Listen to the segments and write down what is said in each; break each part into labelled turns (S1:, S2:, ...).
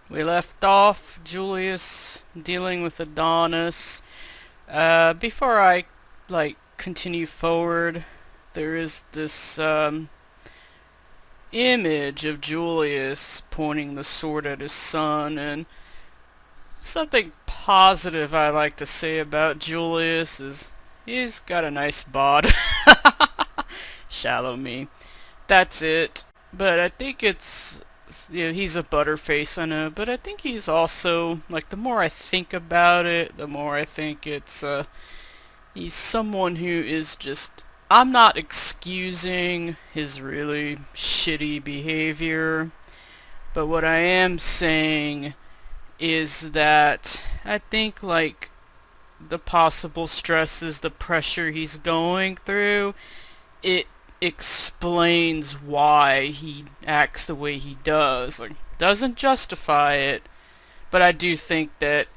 S1: We left off Julius dealing with Adonis. Before I continue forward, there is this image of Julius pointing the sword at his son, and something positive I like to say about Julius is he's got a nice bod. Shallow me. That's it. But I think he's a butterface, I know, but I think he's also, like, the more I think about it, the more I think he's someone who is just, I'm not excusing his really shitty behavior, but what I am saying is that I think, like, the possible stresses, the pressure he's going through, it explains why he acts the way he does. Like, doesn't justify it, but I do think that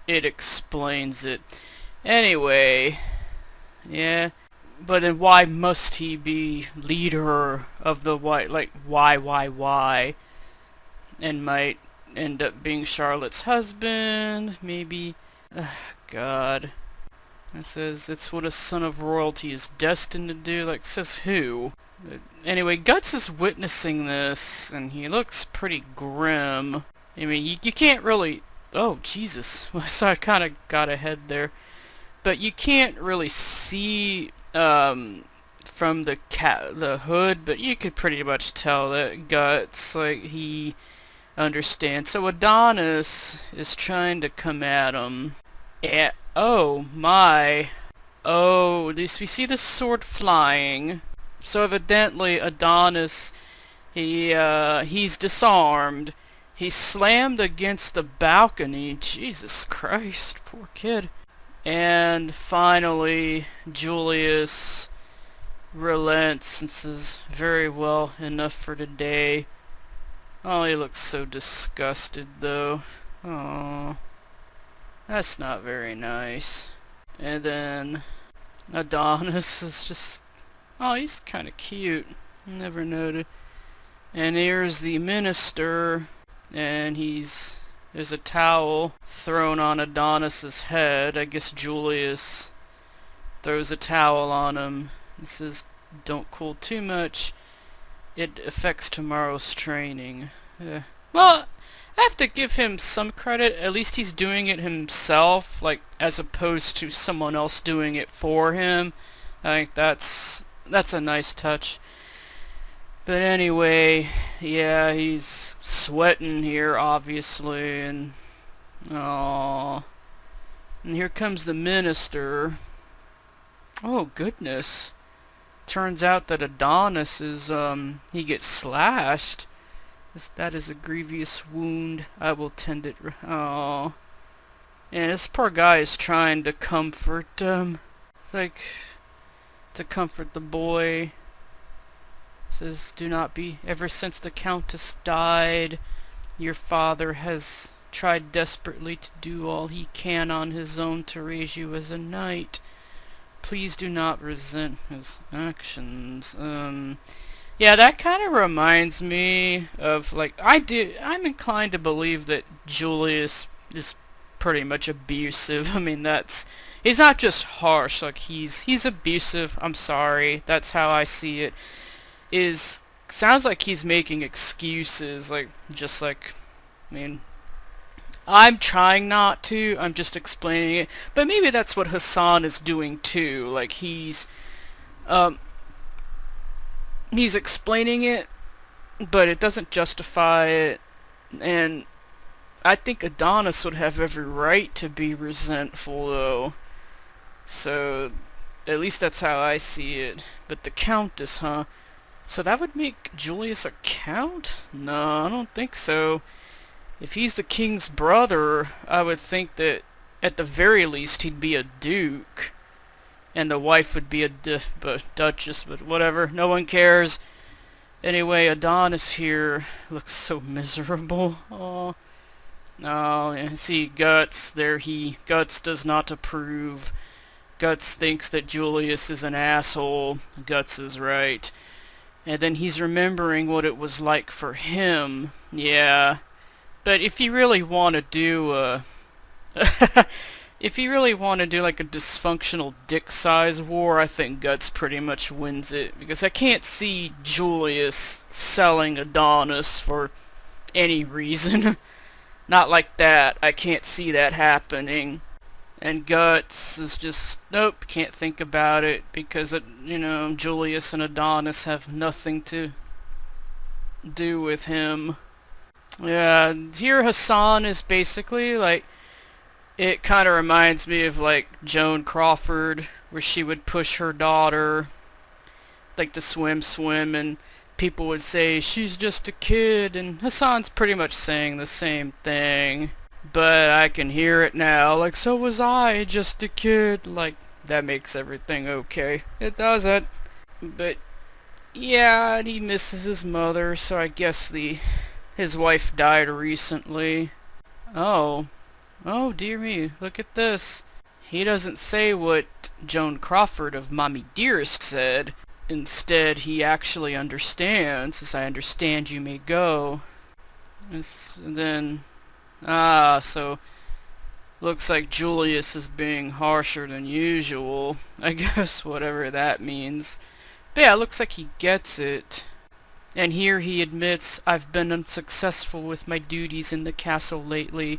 S1: it explains it. Anyway, yeah. But then why must he be leader of the white? Like, why? And might end up being Charlotte's husband, maybe. Ugh, God. It says it's what a son of royalty is destined to do. Like, says who? Anyway, Guts is witnessing this, and he looks pretty grim. I mean, you can't really... Oh, Jesus. So I kind of got ahead there. But you can't really see from the hood, but you could pretty much tell that Guts, like, he understands. So Adonis is trying to come at him. Yeah. Oh my. Oh, this, we see the sword flying. So evidently Adonis, he's disarmed. He's slammed against the balcony. Jesus Christ, poor kid. And finally, Julius relents and says, very well, enough for today. Oh, he looks so disgusted though. Oh. That's not very nice. And then Adonis is just... Oh, he's kind of cute. Never noted. And here's the minister, and there's a towel thrown on Adonis's head. I guess Julius throws a towel on him. He says, don't cool too much. It affects tomorrow's training. Well, I have to give him some credit. At least he's doing it himself, like, as opposed to someone else doing it for him. I think that's a nice touch. But anyway, yeah, he's sweating here, obviously, and... Aww. And here comes the minister. Oh, goodness. Turns out that Adonis is, he gets slashed. That is a grievous wound. I will tend it. Oh, and this poor guy is trying to comfort like, to comfort the boy. Says, do not be. Ever since the Countess died, your father has tried desperately to do all he can on his own to raise you as a knight. Please do not resent his actions. Yeah, that kind of reminds me of, like, I'm inclined to believe that Julius is pretty much abusive. I mean, he's not just harsh, like, he's abusive. I'm sorry, that's how I see it. Sounds like he's making excuses, like, just like, I mean, I'm trying not to, I'm just explaining it, but maybe that's what Hassan is doing too, like, he's explaining it, but it doesn't justify it, and I think Adonis would have every right to be resentful, though. So, at least that's how I see it. But the Countess, huh? So that would make Julius a count? No, I don't think so. If he's the king's brother, I would think that at the very least he'd be a duke. And the wife would be a duchess, but whatever, no one cares. Anyway, Adonis here looks so miserable. Oh, no, see, Guts, Guts does not approve. Guts thinks that Julius is an asshole. Guts is right. And then he's remembering what it was like for him. Yeah, But if you really want to do if you really want to do like a dysfunctional dick size war, I think Guts pretty much wins it, because I can't see Julius selling Adonis for any reason. Not like that. I can't see that happening. And Guts is just, nope, can't think about it, because, Julius and Adonis have nothing to do with him. Yeah, here Hassan is basically, like, it kind of reminds me of, like, Joan Crawford, where she would push her daughter, like, to swim, and people would say, she's just a kid, and Hassan's pretty much saying the same thing. But I can hear it now, like, so was I, just a kid, like, that makes everything okay. It doesn't. But, yeah, he misses his mother, so I guess his wife died recently. Oh dear me, look at this. He doesn't say what Joan Crawford of Mommy Dearest said. Instead, he actually understands, as I understand you may go. And then... so looks like Julius is being harsher than usual. I guess whatever that means. But yeah, it looks like he gets it. And here he admits, I've been unsuccessful with my duties in the castle lately.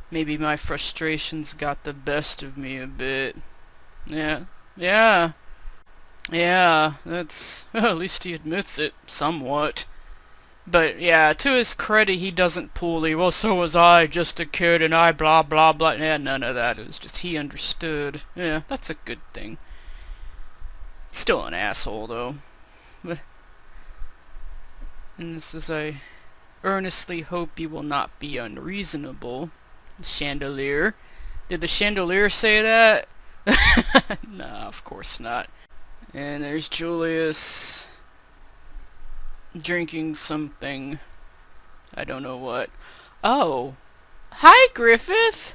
S1: Maybe my frustrations got the best of me a bit. Yeah, that's... well, at least he admits it, somewhat. But yeah, to his credit, he doesn't pull the, well, so was I, just a kid, and I blah blah blah. Yeah, none of that. It was just he understood. Yeah, that's a good thing. Still an asshole, though. And this is, I earnestly hope you will not be unreasonable. Chandelier. Did the chandelier say that? Nah, of course not. And there's Julius... drinking something. I don't know what. Oh! Hi, Griffith!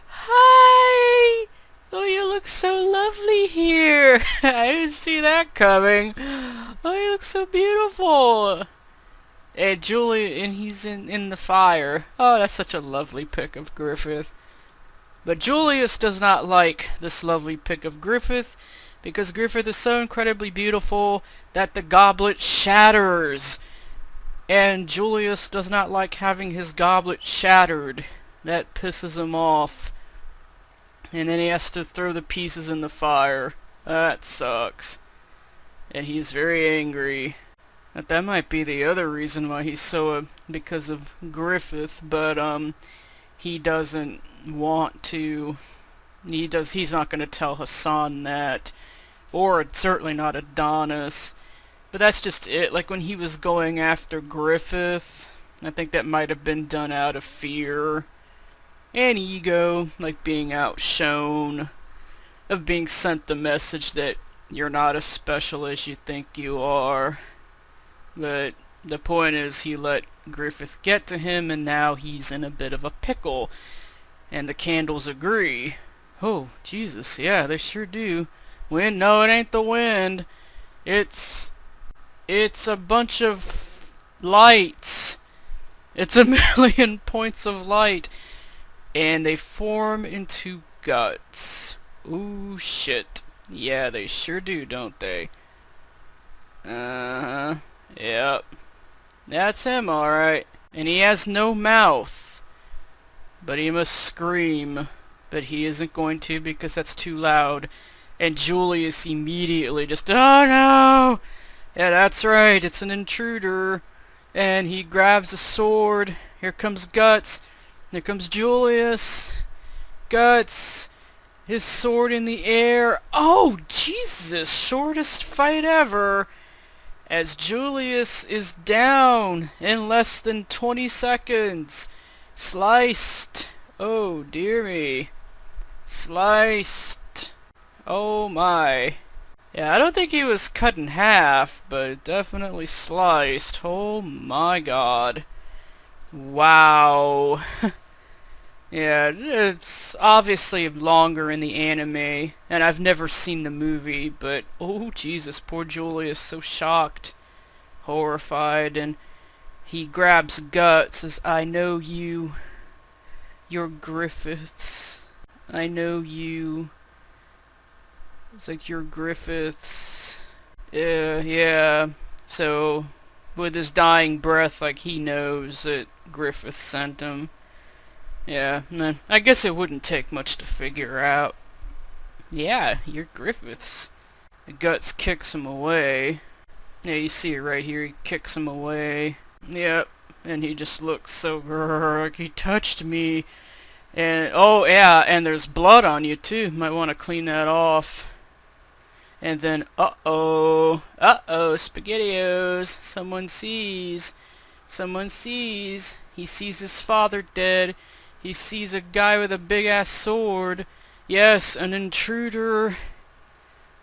S1: Hi! Oh, you look so lovely here! I didn't see that coming. Oh, you look so beautiful! And and he's in the fire. Oh, that's such a lovely pic of Griffith. But Julius does not like this lovely pic of Griffith, because Griffith is so incredibly beautiful that the goblet shatters. And Julius does not like having his goblet shattered. That pisses him off. And then he has to throw the pieces in the fire. That sucks. And he's very angry. That might be the other reason why he's so, because of Griffith, but he doesn't want to, he's not going to tell Hassan that, or certainly not Adonis. But that's just it. Like when he was going after Griffith, I think that might have been done out of fear and ego, like being outshone, of being sent the message that you're not as special as you think you are. But the point is, he let Griffith get to him, and now he's in a bit of a pickle. And the candles agree. Oh, Jesus, yeah, they sure do. Wind? No, it ain't the wind. It's a bunch of lights. It's a million points of light. And they form into guts. Ooh, shit. Yeah, they sure do, don't they? Uh-huh. Yep. That's him, alright. And he has no mouth. But he must scream. But he isn't going to, because that's too loud. And Julius immediately just, oh no! Yeah, that's right, it's an intruder. And he grabs a sword. Here comes Guts. Here comes Julius. Guts. His sword in the air. Oh, Jesus! Shortest fight ever. As Julius is down in less than 20 seconds. Sliced. Oh, dear me. Sliced. Oh my. Yeah, I don't think he was cut in half, but definitely sliced. Oh my god. Wow. Yeah, it's obviously longer in the anime, and I've never seen the movie, but oh Jesus, poor Julius, so shocked, horrified, and he grabs Guts, says, I know you. You're Griffiths. I know you. It's like, you're Griffiths. Yeah. So, with his dying breath, like, he knows that Griffith sent him. Yeah, man. I guess it wouldn't take much to figure out. Yeah, you're Griffiths. Guts kicks him away. Yeah, you see it right here. He kicks him away. Yep. And he just looks so like he touched me. And oh yeah, and there's blood on you too. Might want to clean that off. And then SpaghettiOs. Someone sees. Someone sees. He sees his father dead. He sees a guy with a big ass sword. Yes, an intruder.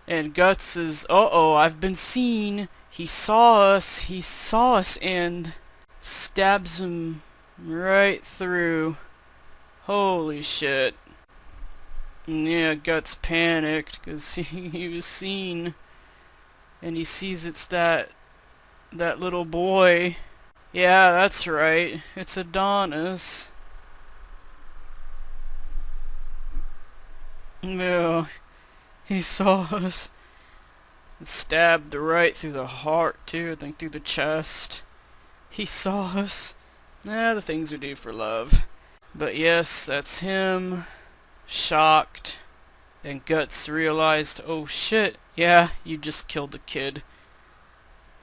S1: And Guts says, I've been seen. He saw us, and stabs him right through. Holy shit. And yeah, Guts panicked, because he was seen. And he sees it's that little boy. Yeah, that's right. It's Adonis. No, he saw us. Stabbed right through the heart, too. I think through the chest. He saw us. The things we do for love. But yes, that's him. Shocked. And Guts realized, oh shit, yeah, you just killed the kid.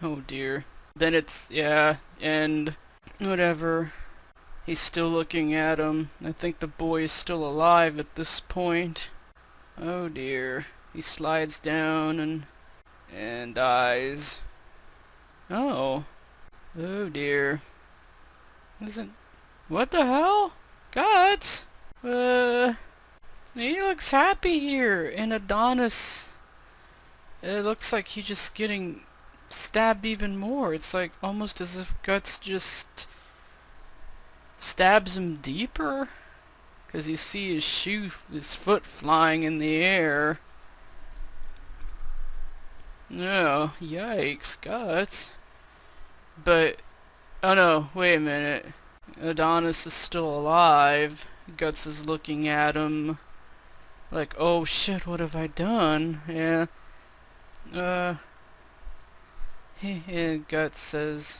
S1: Oh dear. Then it's, yeah, and whatever. He's still looking at him. I think the boy is still alive at this point. Oh dear. He slides down and dies. Oh. Oh dear. What the hell? Guts? He looks happy here. And Adonis, it looks like he's just getting stabbed even more. It's like almost as if Guts just stabs him deeper. Because you see his foot flying in the air. No, yikes, Guts. But, oh no, wait a minute. Adonis is still alive. Guts is looking at him like, oh shit, what have I done? Yeah. Guts says,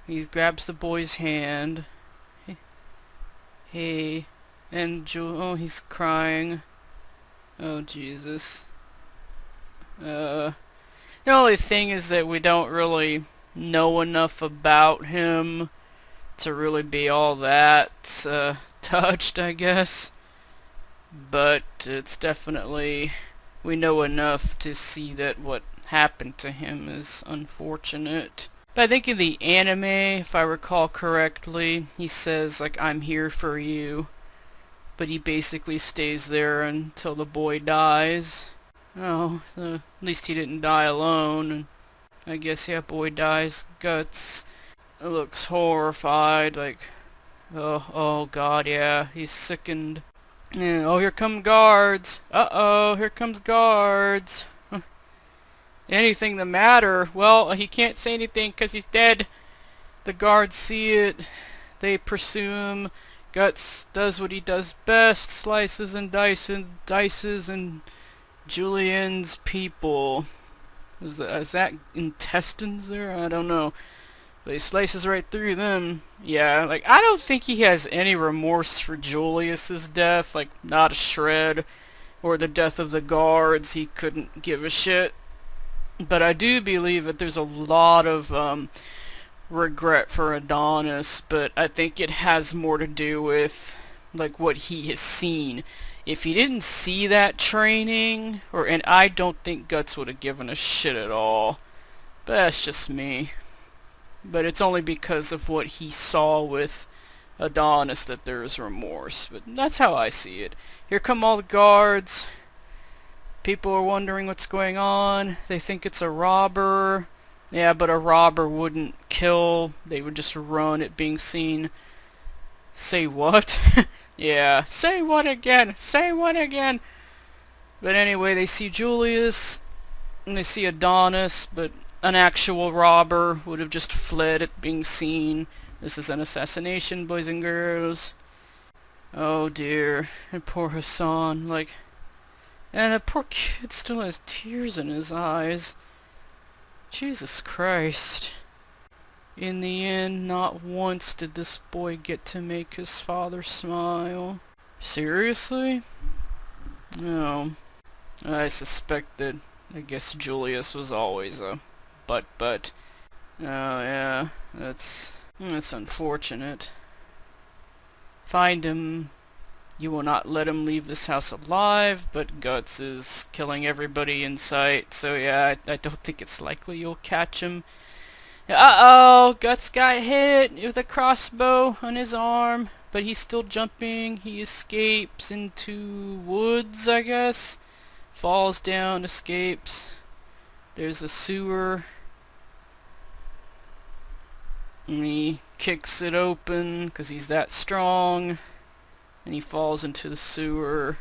S1: he grabs the boy's hand. Hey, and he's crying. Oh Jesus. The only thing is that we don't really know enough about him to really be all that touched, I guess. But it's definitely, we know enough to see that what happened to him is unfortunate. But I think in the anime, if I recall correctly, he says, like, I'm here for you. But he basically stays there until the boy dies. Oh, so at least he didn't die alone. And I guess, yeah, boy dies. Guts looks horrified, like, oh god, yeah, he's sickened. Yeah, oh, here come guards. Here comes guards. Anything the matter? Well, he can't say anything because he's dead. The guards see it. They pursue him. Guts does what he does best. Slices and dices and Julian's people. Is that intestines there? I don't know. But he slices right through them. Yeah, like, I don't think he has any remorse for Julius's death. Like, not a shred. Or the death of the guards. He couldn't give a shit. But I do believe that there's a lot of regret for Adonis, but I think it has more to do with like what he has seen. If he didn't see that training, and I don't think Guts would have given a shit at all. But that's just me. But it's only because of what he saw with Adonis that there is remorse. But that's how I see it. Here come all the guards. People are wondering what's going on. They think it's a robber. Yeah, but a robber wouldn't kill. They would just run at being seen. Say what? Yeah, say what again? Say what again? But anyway, they see Julius, and they see Adonis, but an actual robber would have just fled at being seen. This is an assassination, boys and girls. Oh dear. And poor Hassan, like... And the poor kid still has tears in his eyes. Jesus Christ. In the end, not once did this boy get to make his father smile. Seriously? No. I suspected. I guess Julius was always a but. Oh yeah, that's unfortunate. Find him. You will not let him leave this house alive, but Guts is killing everybody in sight, so yeah, I don't think it's likely you'll catch him. Uh-oh! Guts got hit with a crossbow on his arm, but he's still jumping. He escapes into woods, I guess. Falls down, escapes. There's a sewer. And he kicks it open, because he's that strong. And he falls into the sewer.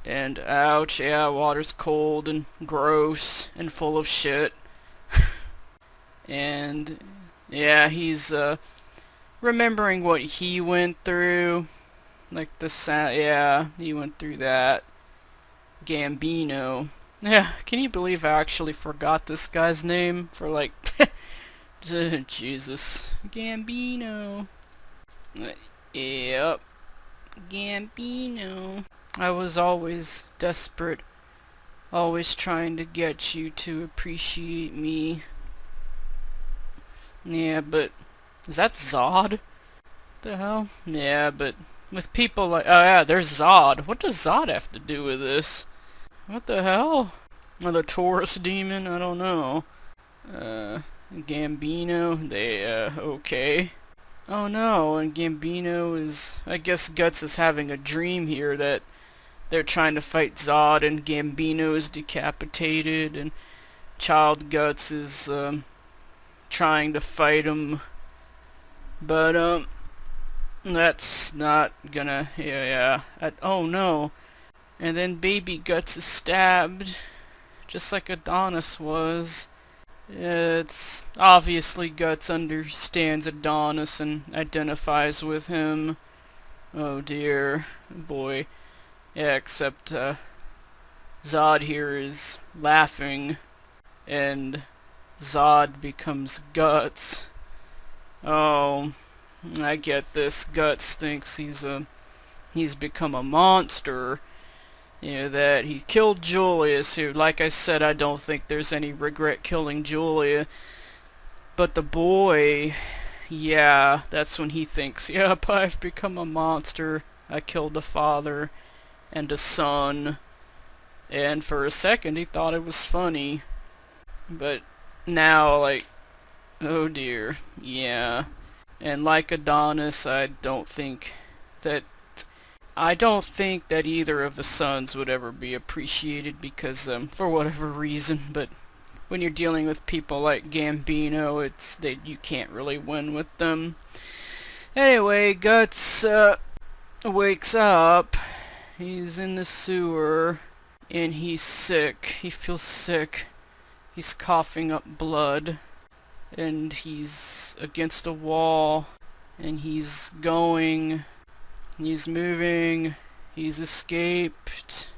S1: And ouch, yeah, water's cold and gross and full of shit. And yeah, he's remembering what he went through. Like yeah, he went through that. Gambino. Yeah, can you believe I actually forgot this guy's name for like Jesus. Gambino. Yep. Gambino. I was always desperate, always trying to get you to appreciate me. Yeah, but is that Zod? The hell? Yeah, but with people like, oh yeah, there's Zod. What does Zod have to do with this? What the hell? Another Taurus demon? I don't know. Gambino, okay. Oh no, and Gambino is... I guess Guts is having a dream here that they're trying to fight Zod and Gambino is decapitated and Child Guts is trying to fight him. But that's not gonna... yeah. Oh no. And then Baby Guts is stabbed, just like Adonis was. It's obviously Guts understands Adonis and identifies with him. Oh dear, boy. Yeah, except Zod here is laughing, and Zod becomes Guts. Oh, I get this. Guts thinks he's become a monster. You know, that he killed Julius, who, like I said, I don't think there's any regret killing Julia. But the boy, yeah, that's when he thinks, yep, I've become a monster. I killed a father and a son. And for a second he thought it was funny. But now, like, oh dear, yeah. And like Adonis, I don't think that either of the sons would ever be appreciated because, for whatever reason, but when you're dealing with people like Gambino, you can't really win with them. Anyway, Guts, wakes up. He's in the sewer, and he's sick. He feels sick. He's coughing up blood, and he's against a wall, and he's going... He's moving. He's escaped.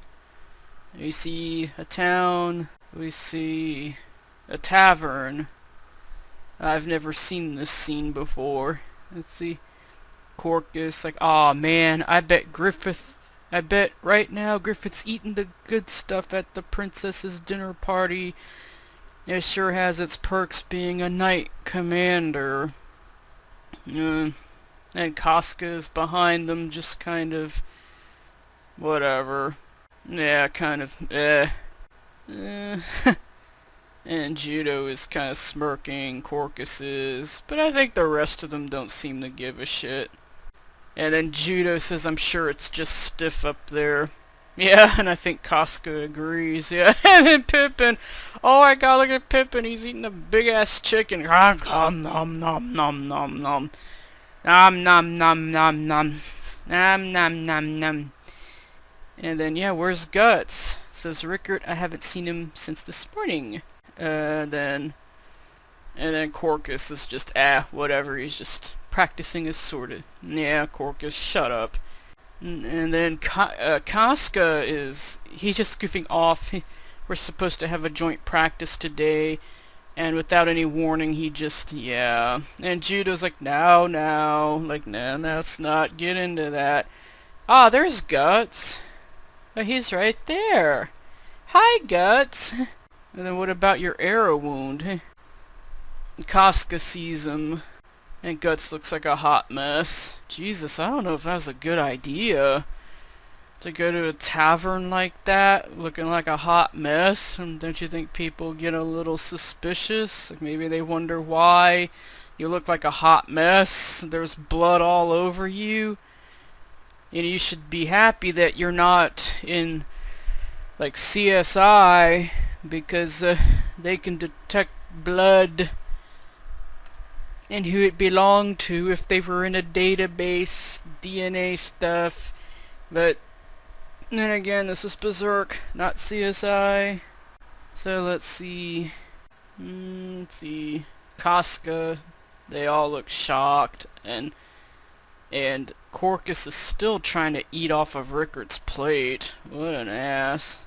S1: We see a town. We see a tavern. I've never seen this scene before. Let's see. Corcus, like, aw man, I bet right now Griffith's eating the good stuff at the princess's dinner party. It sure has its perks being a knight commander. And Casca is behind them, just kind of... whatever. Yeah, kind of... And Judo is kind of smirking, Corcus is... But I think the rest of them don't seem to give a shit. And then Judo says, I'm sure it's just stiff up there. Yeah, and I think Casca agrees, yeah. And then Pippin... Oh my god, look at Pippin, he's eating a big-ass chicken. Nom nom nom nom nom nom. Nom nom nom nom nom. Nom nom nom nom. And then, yeah, where's Guts? Says Rickert, I haven't seen him since this morning. And then Corcus is just, whatever, he's just practicing his sword. Yeah, Corcus, shut up. And then Casca he's just goofing off. We're supposed to have a joint practice today, and without any warning, he just, yeah. And Judo's like, no, let's not get into that. Ah, there's Guts. Oh, he's right there. Hi, Guts. And then what about your arrow wound? Casca sees him, and Guts looks like a hot mess. Jesus, I don't know if that's a good idea. To go to a tavern like that, looking like a hot mess. And don't you think people get a little suspicious? Like maybe they wonder why you look like a hot mess. There's blood all over you. And you should be happy that you're not in like CSI, because they can detect blood and who it belonged to if they were in a database, DNA stuff. But then again, this is Berserk, not CSI. So let's see. Casca, they all look shocked, and Corcus is still trying to eat off of Rickard's plate. What an ass.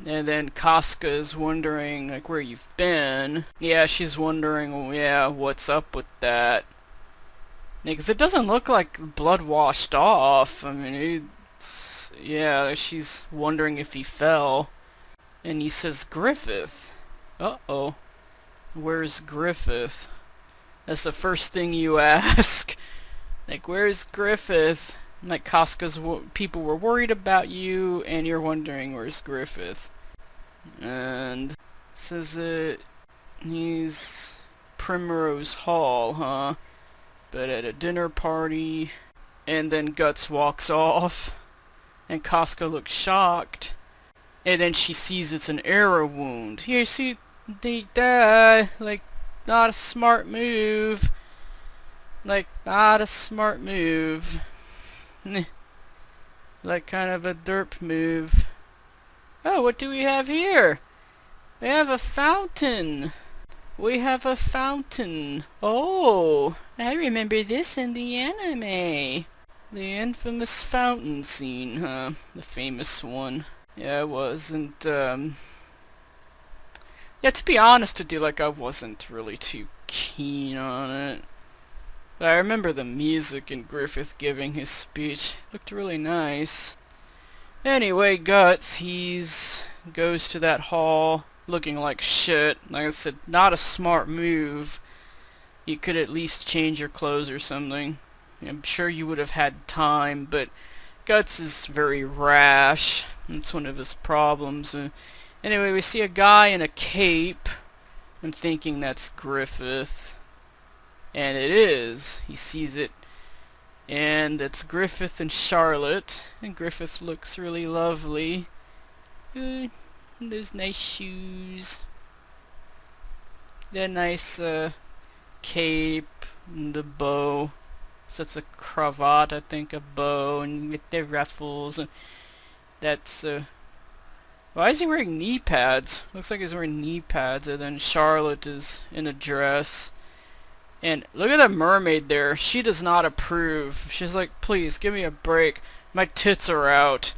S1: And then Casca is wondering, like, where you've been. Yeah, she's wondering, well, yeah, what's up with that? Because it doesn't look like blood washed off. I mean, yeah, she's wondering if he fell. And he says, Griffith. Uh-oh. Where's Griffith? That's the first thing you ask. Like, where's Griffith? Like, Casca's people were worried about you, and you're wondering where's Griffith. And says he's Primrose Hall, huh? But at a dinner party. And then Guts walks off, and Casca looks shocked. And then she sees it's an arrow wound. Here, see, they die. Like, not a smart move. Like, not a smart move. Like, kind of a derp move. Oh, what do we have here? We have a fountain. We have a fountain. Oh, I remember this in the anime. The infamous fountain scene, huh? The famous one. Yeah, it wasn't, yeah, to be honest with you, like, I wasn't really too keen on it. But I remember the music and Griffith giving his speech. Looked really nice. Anyway, Guts, goes to that hall looking like shit. Like I said, not a smart move. You could at least change your clothes or something. I'm sure you would have had time, but Guts is very rash. That's one of his problems. Anyway, we see a guy in a cape. I'm thinking that's Griffith. And it is. He sees it. And it's Griffith and Charlotte. And Griffith looks really lovely. Good. Those nice shoes. The nice cape. And the bow. So that's a cravat, I think, a bow. And with the ruffles. And that's why is he wearing knee pads? Looks like he's wearing knee pads. And then Charlotte is in a dress. And look at the mermaid there. She does not approve. She's like, please, give me a break. My tits are out.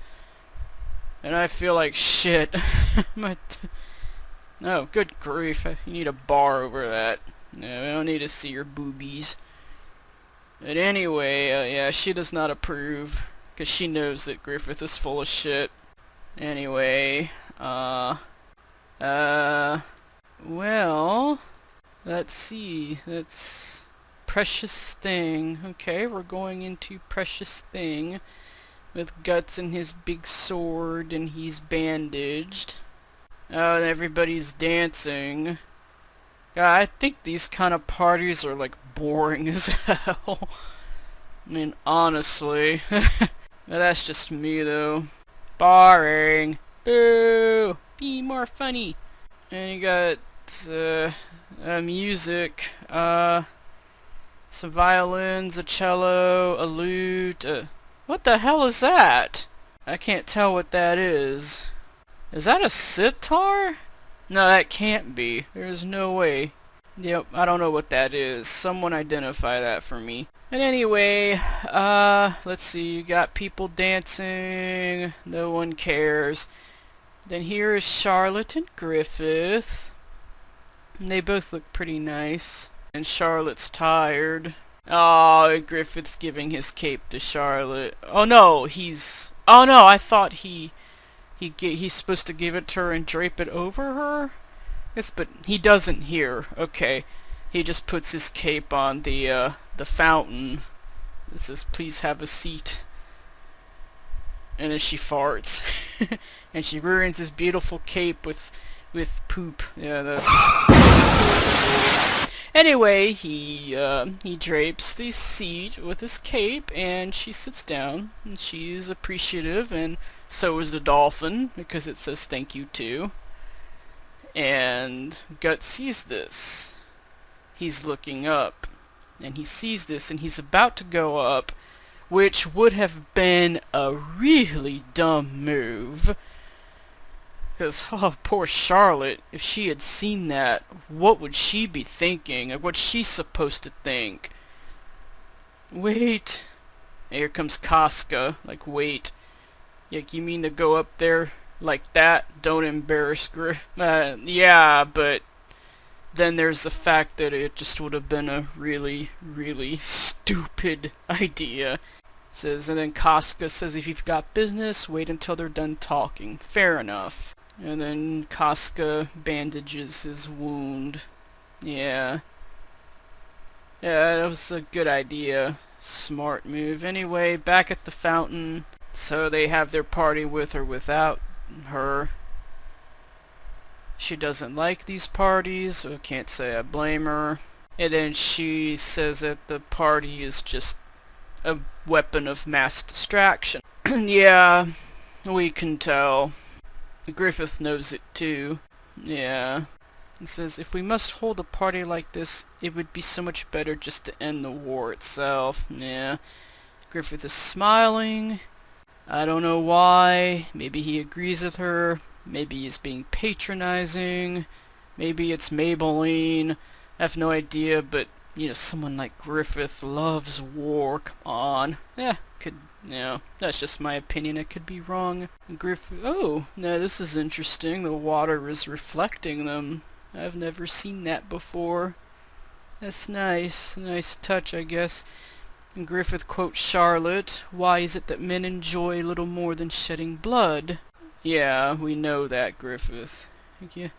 S1: And I feel like shit. Oh, good grief. You need a bar over that. No, I don't need to see your boobies. But anyway, yeah, she does not approve. Because she knows that Griffith is full of shit. Anyway, well... Let's see, that's Precious Thing. Okay, we're going into Precious Thing with Guts and his big sword, and he's bandaged. Oh, and everybody's dancing. Yeah, I think these kind of parties are like boring as hell. I mean, honestly. That's just me though. Boring. Boo! Be more funny. And you got music, some violins, a cello, a lute, what the hell is that? I can't tell what that is. Is that a sitar? No, that can't be. There's no way. Yep, I don't know what that is. Someone identify that for me. And anyway, let's see, you got people dancing, no one cares. Then here is Charlotte and Griffith. And they both look pretty nice. And Charlotte's tired. Oh, Griffith's giving his cape to Charlotte. Oh no, oh no, I thought he's supposed to give it to her and drape it over her? Yes, but he doesn't here. Okay. He just puts his cape on the fountain. It says, please have a seat. And then she farts. And she ruins his beautiful cape with poop. Yeah, Anyway, he drapes the seat with his cape, and she sits down, and she's appreciative, and so is the dolphin, because it says thank you too. And Gut sees this. He's looking up, and he sees this, and he's about to go up, which would have been a really dumb move. Because, oh, poor Charlotte, if she had seen that, what would she be thinking? Like, what's she supposed to think? Wait. Here comes Casca. Like, wait. Like, you mean to go up there like that? Don't embarrass yeah, but then there's the fact that it just would have been a really, really stupid idea. It says, and then Casca says, if you've got business, wait until they're done talking. Fair enough. And then Casca bandages his wound. Yeah. Yeah, that was a good idea. Smart move. Anyway, back at the fountain. So they have their party with or without her. She doesn't like these parties, so I can't say I blame her. And then she says that the party is just a weapon of mass distraction. Yeah, we can tell. Griffith knows it too. Yeah. He says, if we must hold a party like this, it would be so much better just to end the war itself. Yeah. Griffith is smiling. I don't know why. Maybe he agrees with her. Maybe he's being patronizing. Maybe it's Maybelline. I have no idea, but, you know, someone like Griffith loves war. Come on. Yeah, that's just my opinion. I could be wrong. Griffith, oh, no, this is interesting. The water is reflecting them. I've never seen that before. That's nice. Nice touch, I guess. And Griffith quotes Charlotte, why is it that men enjoy little more than shedding blood? Yeah, we know that, Griffith. Thank you.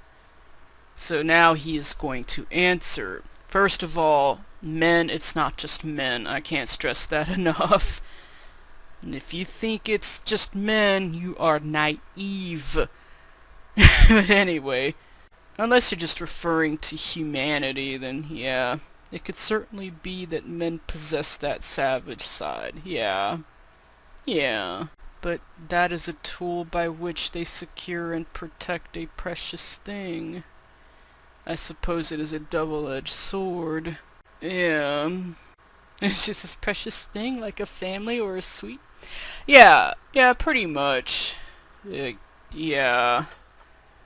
S1: So now he is going to answer. First of all, men, it's not just men. I can't stress that enough. And if you think it's just men, you are naive. But anyway, unless you're just referring to humanity, then yeah. It could certainly be that men possess that savage side. Yeah. Yeah. But that is a tool by which they secure and protect a precious thing. I suppose it is a double-edged sword. Yeah. It's just this precious thing, like a family or a sweet... Yeah, pretty much. Yeah.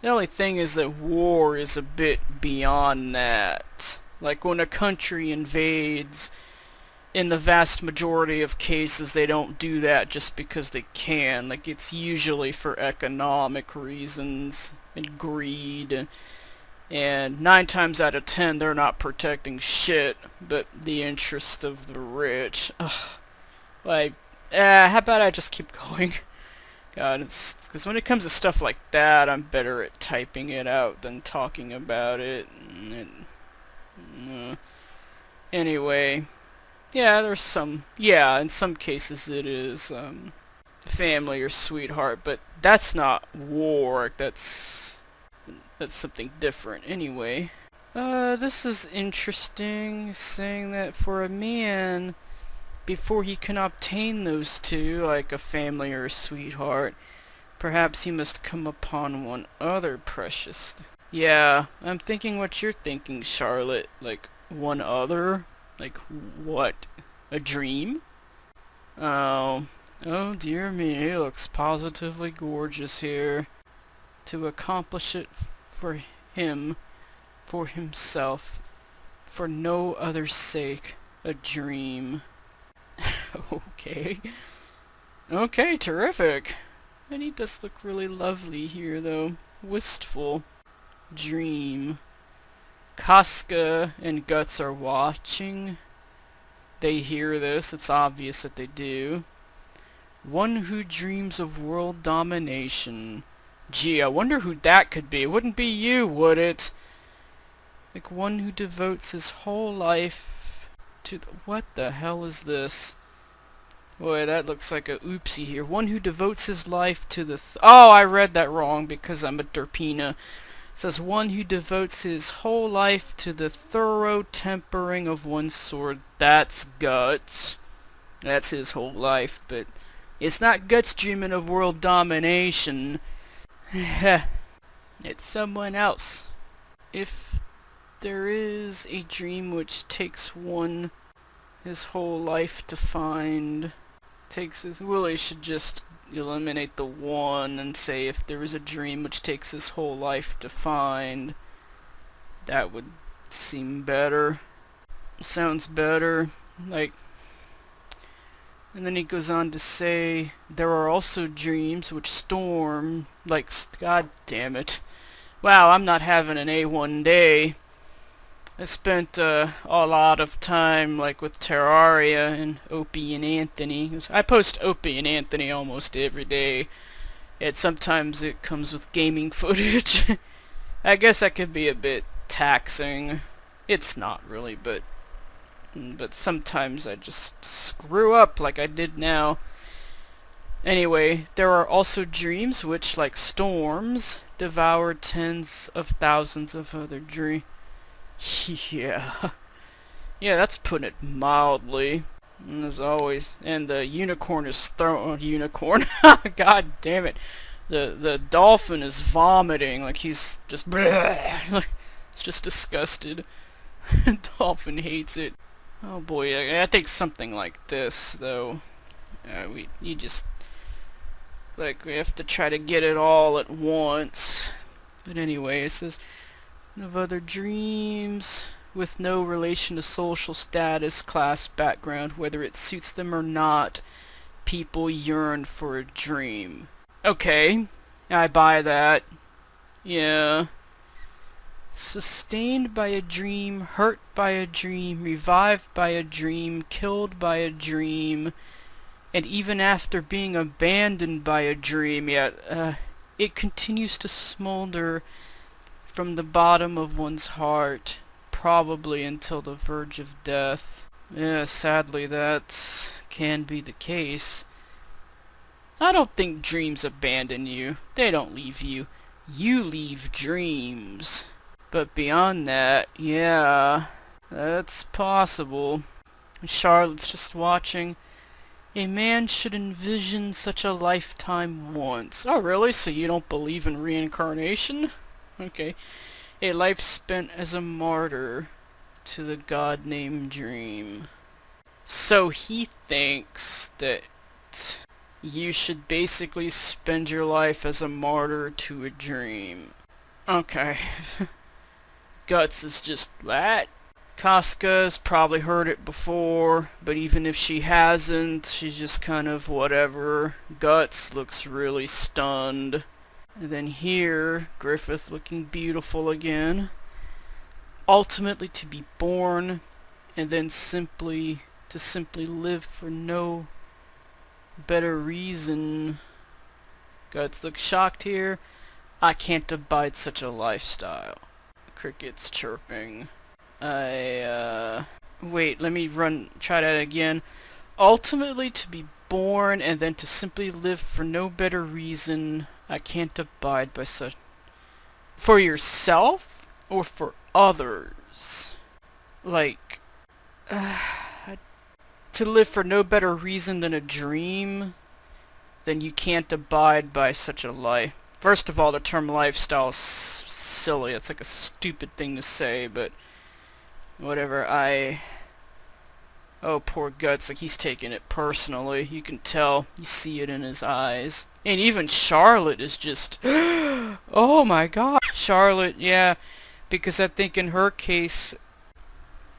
S1: The only thing is that war is a bit beyond that. Like when a country invades, in the vast majority of cases they don't do that just because they can. Like it's usually for economic reasons and greed. And 9 times out of 10 they're not protecting shit but the interest of the rich. Ugh. Like, how about I just keep going? God, because when it comes to stuff like that, I'm better at typing it out than talking about it. Anyway, yeah, there's some, in some cases it is family or sweetheart, but that's not war. That's something different. Anyway, this is interesting, saying that for a man, before he can obtain those two, like a family or a sweetheart, perhaps he must come upon one other precious. Yeah, I'm thinking what you're thinking, Charlotte. Like, one other? Like, what? A dream? Oh dear me, it looks positively gorgeous here. To accomplish it, for him, for himself, for no other sake, a dream. Okay. Okay, terrific. And he does look really lovely here, though. Wistful. Dream. Casca and Guts are watching. They hear this. It's obvious that they do. One who dreams of world domination. Gee, I wonder who that could be. It wouldn't be you, would it? Like one who devotes his whole life to the... What the hell is this? Boy, that looks like a oopsie here. One who devotes his life to the... Oh, I read that wrong because I'm a derpina. It says one who devotes his whole life to the thorough tempering of one's sword. That's Guts. That's his whole life, but it's not Guts dreaming of world domination. It's someone else. If there is a dream which takes one his whole life to find, Willie should just eliminate the one and say if there is a dream which takes his whole life to find. That would seem better. Sounds better. Like, and then he goes on to say, there are also dreams which storm, like, god damn it. Wow, I'm not having an A1 day. I spent a lot of time, like, with Terraria and Opie and Anthony. I post Opie and Anthony almost every day. And sometimes it comes with gaming footage. I guess that could be a bit taxing. It's not really, but sometimes I just screw up like I did now. Anyway, there are also dreams which, like storms, devour tens of thousands of other dreams. Yeah. Yeah, that's putting it mildly. And as always, and the unicorn is thrown... Unicorn? God damn it. The dolphin is vomiting, like he's just... It's just disgusted. Dolphin hates it. Oh boy, I think something like this, though. You just... Like, we have to try to get it all at once. But anyway, it says... of other dreams with no relation to social status, class, background, whether it suits them or not, people yearn for a dream. Okay, I buy that. Yeah. Sustained by a dream, hurt by a dream, revived by a dream, killed by a dream, and even after being abandoned by a dream, yet it continues to smolder from the bottom of one's heart, probably until the verge of death. Yeah, sadly that can be the case. I don't think dreams abandon you. They don't leave you. You leave dreams. But beyond that, yeah, that's possible. Charlotte's just watching. A man should envision such a lifetime once. Oh really? So you don't believe in reincarnation? Okay. A life spent as a martyr to the god named Dream. So he thinks that you should basically spend your life as a martyr to a dream. Okay. Guts is just that. Casca's probably heard it before, but even if she hasn't, she's just kind of whatever. Guts looks really stunned. And then here, Griffith looking beautiful again. Ultimately to be born, and then simply live for no better reason. Guts looks shocked here. I can't abide such a lifestyle. Crickets chirping. Wait, let me try that again. Ultimately to be born, and then to simply live for no better reason. I can't abide by such... For yourself? Or for others? Like... to live for no better reason than a dream? Then you can't abide by such a life. First of all, the term lifestyle is silly. It's like a stupid thing to say, but... Whatever, Oh, poor Guts, like he's taking it personally. You can tell. You see it in his eyes. And even Charlotte is just... Oh my gosh! Charlotte, yeah, because I think in her case,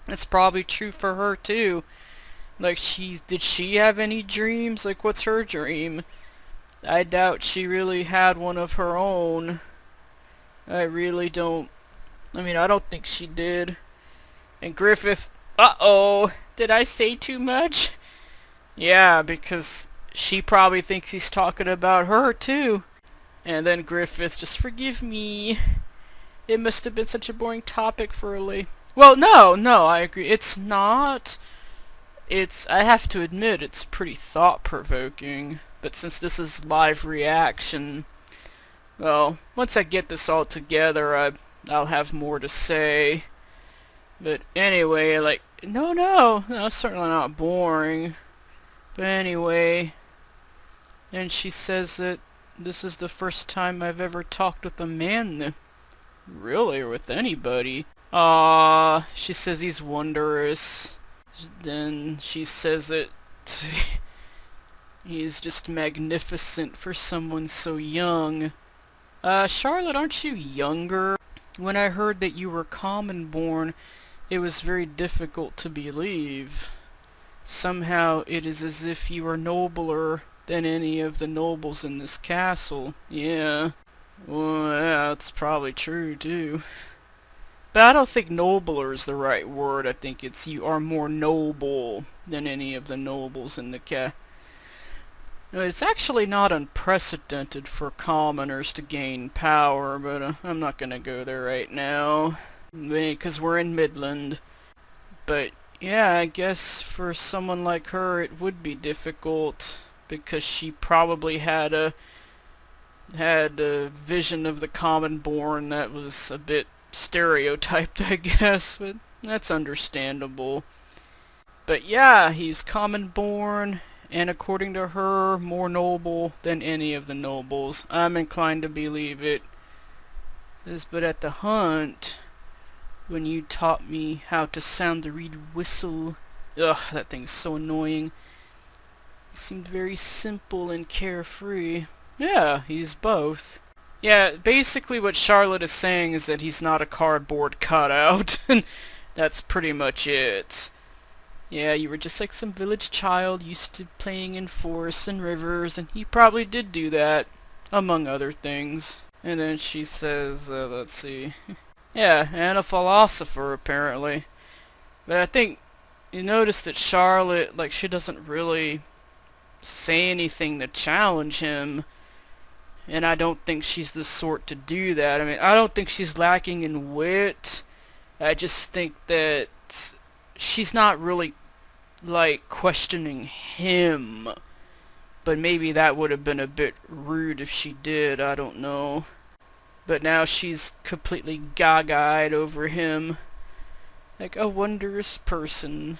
S1: it's probably true for her too. Like, did she have any dreams? Like, what's her dream? I doubt she really had one of her own. I really don't. I mean, I don't think she did. And Griffith, uh-oh, did I say too much? Yeah, because she probably thinks he's talking about her too. And then Griffith, just forgive me. It must have been such a boring topic for a lady. Well, no, I agree. It's not. I have to admit, it's pretty thought-provoking. But since this is live reaction, well, once I get this all together, I'll have more to say. But anyway, like, no, it's certainly not boring. But anyway, and she says that this is the first time I've ever talked with a man. Really, or with anybody. She says he's wondrous. Then she says that he's just magnificent for someone so young. Charlotte, aren't you younger? When I heard that you were common born, it was very difficult to believe. Somehow it is as if you are nobler than any of the nobles in this castle. Yeah. Well, yeah, that's probably true, too. But I don't think nobler is the right word. I think it's you are more noble than any of the nobles in the No, it's actually not unprecedented for commoners to gain power, but I'm not gonna go there right now. Because we're in Midland. But yeah, I guess for someone like her it would be difficult, because she probably had a vision of the common born that was a bit stereotyped, I guess, but that's understandable. But yeah, he's common born, and according to her, more noble than any of the nobles. I'm inclined to believe it. But at the hunt, when you taught me how to sound the reed whistle, ugh, that thing's so annoying. He seemed very simple and carefree. Yeah, he's both. Yeah, basically what Charlotte is saying is that he's not a cardboard cutout. That's pretty much it. Yeah, you were just like some village child used to playing in forests and rivers, and he probably did do that, among other things. And then she says, let's see. Yeah, and a philosopher, apparently. But I think you notice that Charlotte, like, she doesn't really say anything to challenge him. And I don't think she's the sort to do that. I mean, I don't think she's lacking in wit. I just think that she's not really, like, questioning him. But maybe that would have been a bit rude if she did, I don't know. But now she's completely gaga-eyed over him. Like a wondrous person.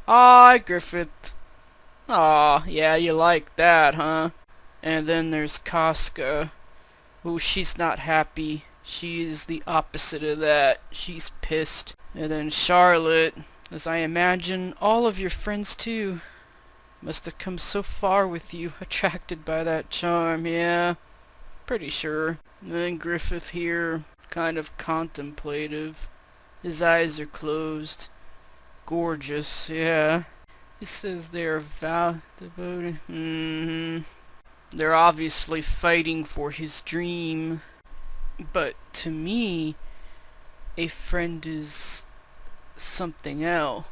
S1: Ah, Griffith. Aw, yeah, you like that, huh? And then there's Casca. Oh, she's not happy. She's the opposite of that. She's pissed. And then Charlotte, as I imagine all of your friends too, must have come so far with you, attracted by that charm, yeah. Pretty sure. And then Griffith here, kind of contemplative. His eyes are closed. Gorgeous, yeah. He says they're devoted. They're obviously fighting for his dream. But to me, a friend is something else.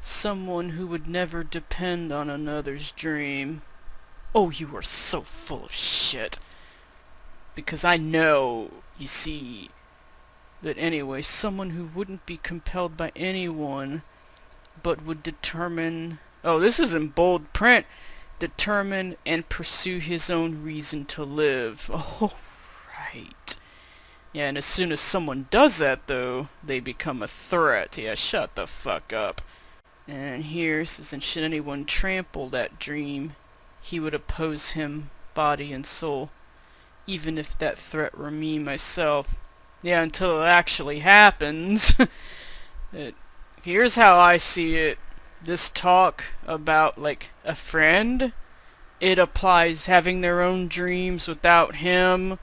S1: Someone who would never depend on another's dream. Oh, you are so full of shit. Because I know, you see. But anyway, someone who wouldn't be compelled by anyone, but would determine... Oh, this is in bold print. Determine and pursue his own reason to live. Oh, right. Yeah, and as soon as someone does that, though, they become a threat. Yeah, shut the fuck up. And here it says, and should anyone trample that dream, he would oppose him, body and soul, even if that threat were me myself. Yeah, until it actually happens. Here's how I see it. This talk about, like, a friend, it applies having their own dreams without him.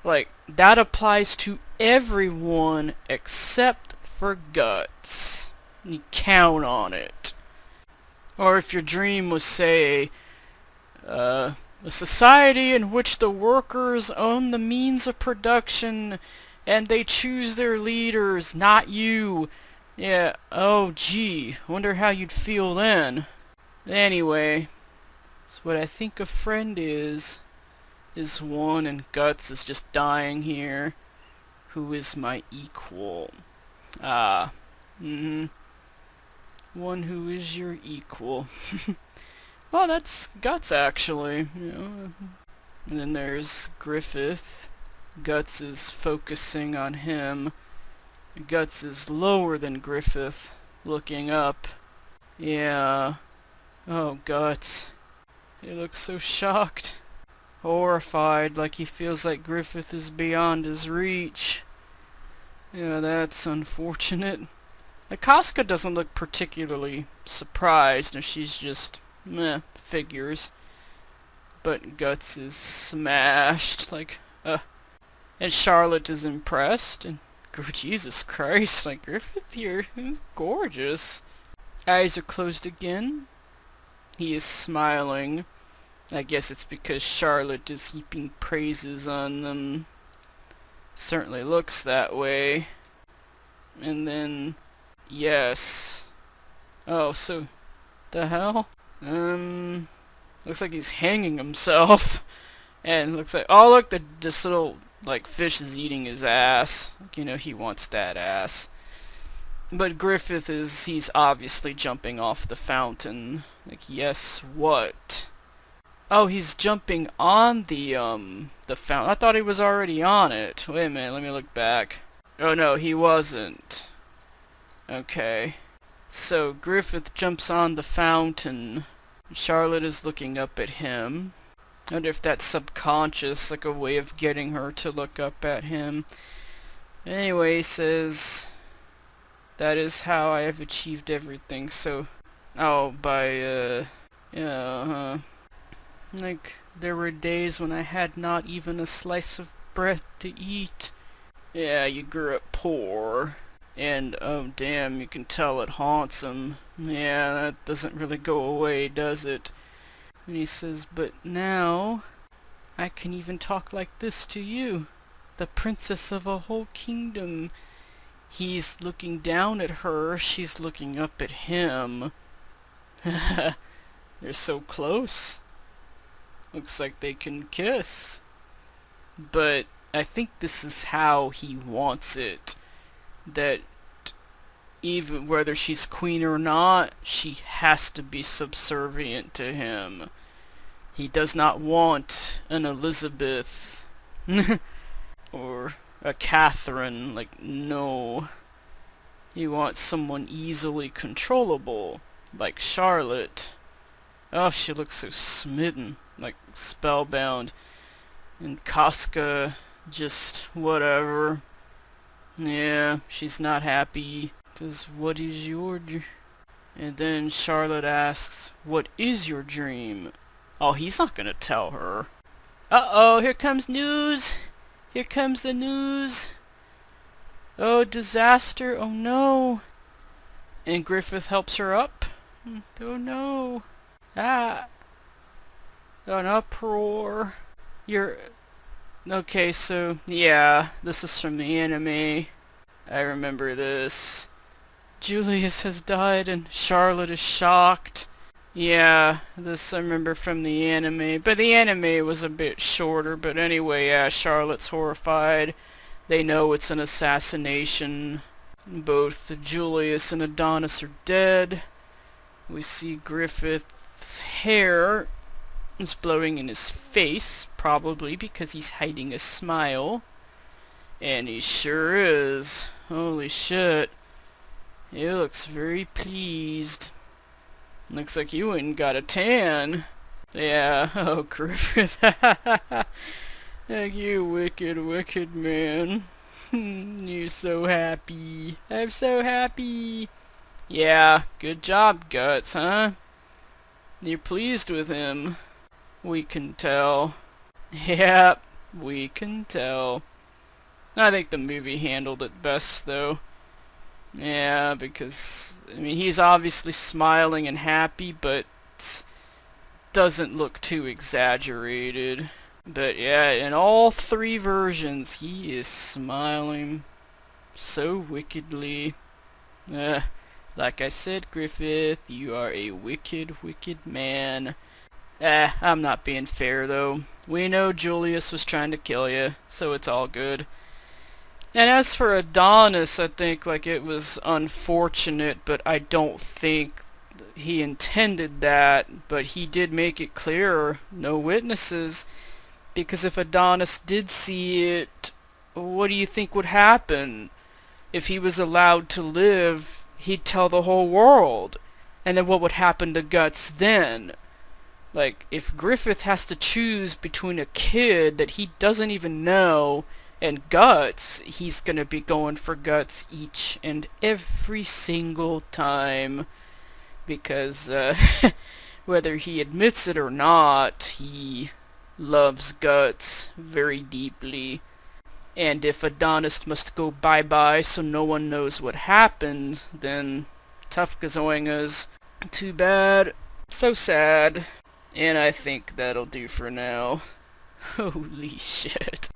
S1: Like, that applies to everyone except for Guts. You count on it. Or if your dream was, say, a society in which the workers own the means of production and they choose their leaders, not you. Yeah, oh gee, wonder how you'd feel then. Anyway, so what I think a friend is one, and Guts is just dying here. Who is my equal? Ah, one who is your equal. Well, that's Guts, actually. You know. And then there's Griffith. Guts is focusing on him. Guts is lower than Griffith, looking up. Yeah. Oh, Guts. He looks so shocked. Horrified, like he feels like Griffith is beyond his reach. Yeah, that's unfortunate. Casca doesn't look particularly surprised, and she's just, meh, figures. But Guts is smashed, like, and Charlotte is impressed, and Jesus Christ, like, Griffith here is gorgeous. Eyes are closed again. He is smiling. I guess it's because Charlotte is heaping praises on them. Certainly looks that way. And then, yes. Oh, so, the hell? Looks like he's hanging himself. And looks like, oh look, this little, like, fish is eating his ass. Like, you know, he wants that ass. But Griffith he's obviously jumping off the fountain. Like, yes, what? Oh, he's jumping on the fountain. I thought he was already on it. Wait a minute, let me look back. Oh no, he wasn't. Okay. So, Griffith jumps on the fountain. Charlotte is looking up at him. I wonder if that's subconscious, like a way of getting her to look up at him. Anyway, he says, that is how I have achieved everything, so... Oh, by, yeah, like, there were days when I had not even a slice of bread to eat. Yeah, you grew up poor. And, oh damn, you can tell it haunts him. Yeah, that doesn't really go away, does it? And he says, but now, I can even talk like this to you, the princess of a whole kingdom. He's looking down at her, she's looking up at him. They're so close. Looks like they can kiss. But I think this is how he wants it. That even whether she's queen or not, she has to be subservient to him. He does not want an Elizabeth or a Catherine. Like, no. He wants someone easily controllable, like Charlotte. Oh, she looks so smitten, like spellbound. And Casca, just whatever. Yeah, she's not happy. Says, what is your And then Charlotte asks, what is your dream? Oh, he's not gonna tell her. Uh-oh, here comes news. Here comes the news. Oh, disaster. Oh, no. And Griffith helps her up. Oh, no. Ah. An uproar. Okay, so, yeah, this is from the anime. I remember this. Julius has died and Charlotte is shocked. Yeah, this I remember from the anime. But the anime was a bit shorter, but anyway, yeah, Charlotte's horrified. They know it's an assassination. Both Julius and Adonis are dead. We see Griffith's hair is blowing in his face, probably because he's hiding a smile. And he sure is. Holy shit. He looks very pleased. Looks like you went and got a tan. Yeah, oh Griffith. Like, you wicked, wicked man. You're so happy. I'm so happy. Yeah, good job, Guts, huh? You're pleased with him. We can tell. Yep, we can tell. I think the movie handled it best, though. Yeah, because, I mean, he's obviously smiling and happy, but doesn't look too exaggerated. But yeah, in all three versions, he is smiling so wickedly. Uh, like I said, Griffith, you are a wicked, wicked man. I'm not being fair, though. We know Julius was trying to kill you, so it's all good. And as for Adonis, I think like it was unfortunate, but I don't think he intended that, but he did make it clear, no witnesses, because if Adonis did see it, what do you think would happen? If he was allowed to live, he'd tell the whole world. And then what would happen to Guts then? Like, if Griffith has to choose between a kid that he doesn't even know and Guts, he's gonna be going for Guts each and every single time. Because, whether he admits it or not, he loves Guts very deeply. And if Adonis must go bye-bye so no one knows what happened, then tough gazoingas. Too bad. So sad. And I think that'll do for now. Holy shit.